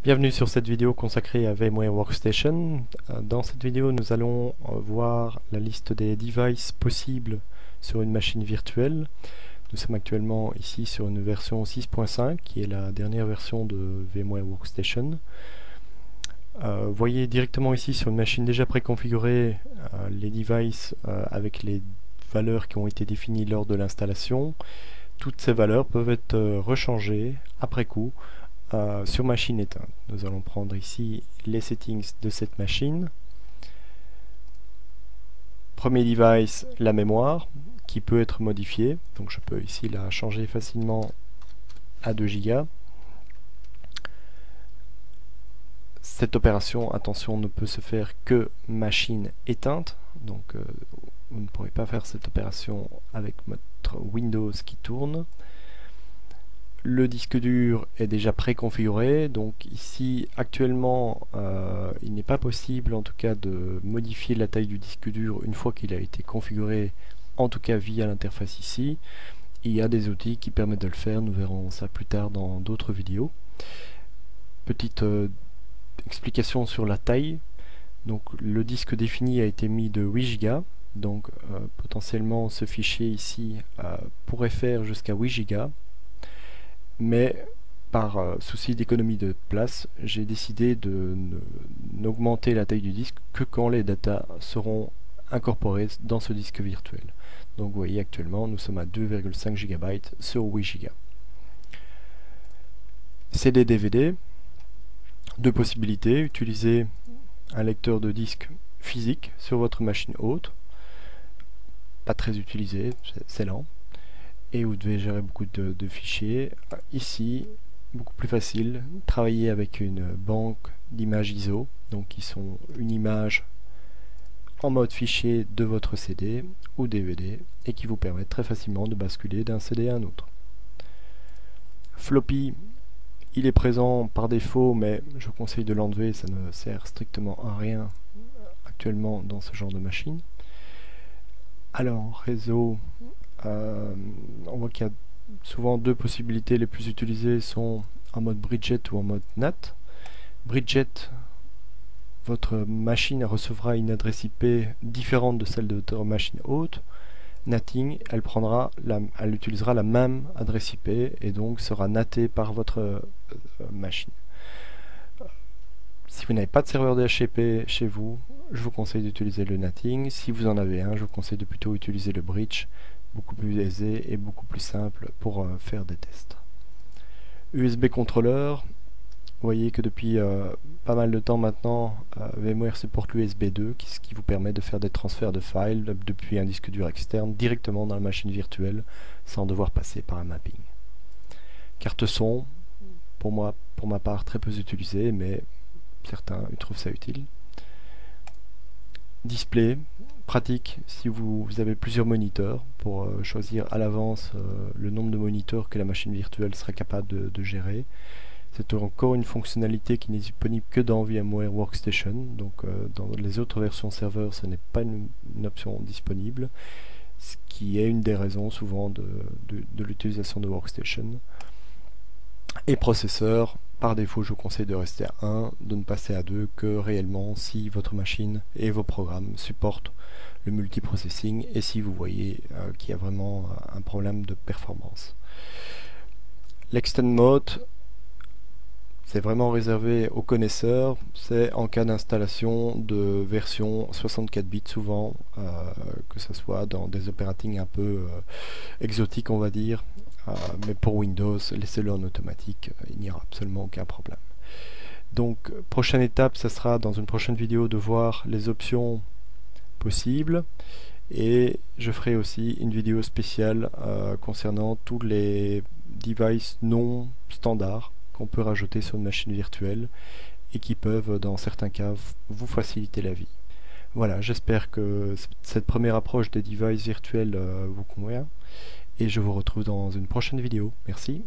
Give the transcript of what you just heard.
Bienvenue sur cette vidéo consacrée à VMware Workstation. Dans cette vidéo, nous allons voir la liste des devices possibles sur une machine virtuelle. Nous sommes actuellement ici sur une version 6.5 qui est la dernière version de VMware Workstation. Voyez directement ici sur une machine déjà préconfigurée les devices avec les valeurs qui ont été définies lors de l'installation. Toutes ces valeurs peuvent être rechangées après coup sur machine éteinte. Nous allons prendre ici les settings de cette machine. Premier device, la mémoire, qui peut être modifiée. Donc je peux ici la changer facilement à 2 Go. Cette opération, attention, ne peut se faire que machine éteinte. Donc vous ne pourrez pas faire cette opération avec votre Windows qui tourne. Le disque dur est déjà préconfiguré, donc ici actuellement il n'est pas possible en tout cas de modifier la taille du disque dur une fois qu'il a été configuré, en tout cas via l'interface ici. Il y a des outils qui permettent de le faire, nous verrons ça plus tard dans d'autres vidéos. Petite explication sur la taille. Donc le disque défini a été mis de 8 Go, donc potentiellement ce fichier ici pourrait faire jusqu'à 8 Go. Mais par souci d'économie de place, j'ai décidé de n'augmenter la taille du disque que quand les datas seront incorporées dans ce disque virtuel. Donc vous voyez actuellement nous sommes à 2,5 GB sur 8 Go. CD-DVD, deux possibilités: utiliser un lecteur de disque physique sur votre machine hôte, pas très utilisé, c'est lent, et vous devez gérer beaucoup de fichiers. Ici, beaucoup plus facile, travailler avec une banque d'images ISO, donc qui sont une image en mode fichier de votre CD ou DVD et qui vous permettent très facilement de basculer d'un CD à un autre. Floppy, il est présent par défaut, mais je vous conseille de l'enlever, ça ne sert strictement à rien actuellement dans ce genre de machine. Alors, réseau, on voit qu'il y a souvent deux possibilités. Les plus utilisées sont en mode Bridget ou en mode NAT. Bridget, votre machine recevra une adresse IP différente de celle de votre machine hôte. NATing, elle utilisera la même adresse IP et donc sera natée par votre machine. Si vous n'avez pas de serveur DHCP chez vous, je vous conseille d'utiliser le NATing. Si vous en avez un, je vous conseille de plutôt utiliser le Bridge, beaucoup plus aisé et beaucoup plus simple pour faire des tests. USB contrôleur, vous voyez que depuis pas mal de temps maintenant, VMware supporte l'USB 2, ce qui vous permet de faire des transferts de files depuis un disque dur externe directement dans la machine virtuelle sans devoir passer par un mapping. Carte son, pour moi, pour ma part, très peu utilisée, mais certains trouvent ça utile. Display, pratique si vous avez plusieurs moniteurs pour choisir à l'avance le nombre de moniteurs que la machine virtuelle sera capable de gérer. C'est encore une fonctionnalité qui n'est disponible que dans VMware Workstation, donc dans les autres versions serveurs ce n'est pas une option disponible, ce qui est une des raisons souvent de l'utilisation de Workstation. Et processeur, par défaut je vous conseille de rester à 1, de ne passer à 2 que réellement si votre machine et vos programmes supportent le multiprocessing et si vous voyez qu'il y a vraiment un problème de performance. L'extend mode, c'est vraiment réservé aux connaisseurs, c'est en cas d'installation de version 64 bits souvent, que ce soit dans des opératings un peu exotiques on va dire, mais pour Windows, laissez-le en automatique, il n'y aura absolument aucun problème. Donc prochaine étape, ça sera dans une prochaine vidéo de voir les options possibles, et je ferai aussi une vidéo spéciale concernant tous les devices non standards qu'on peut rajouter sur une machine virtuelle et qui peuvent dans certains cas vous faciliter la vie. Voilà, j'espère que cette première approche des devices virtuels vous convient et je vous retrouve dans une prochaine vidéo. Merci.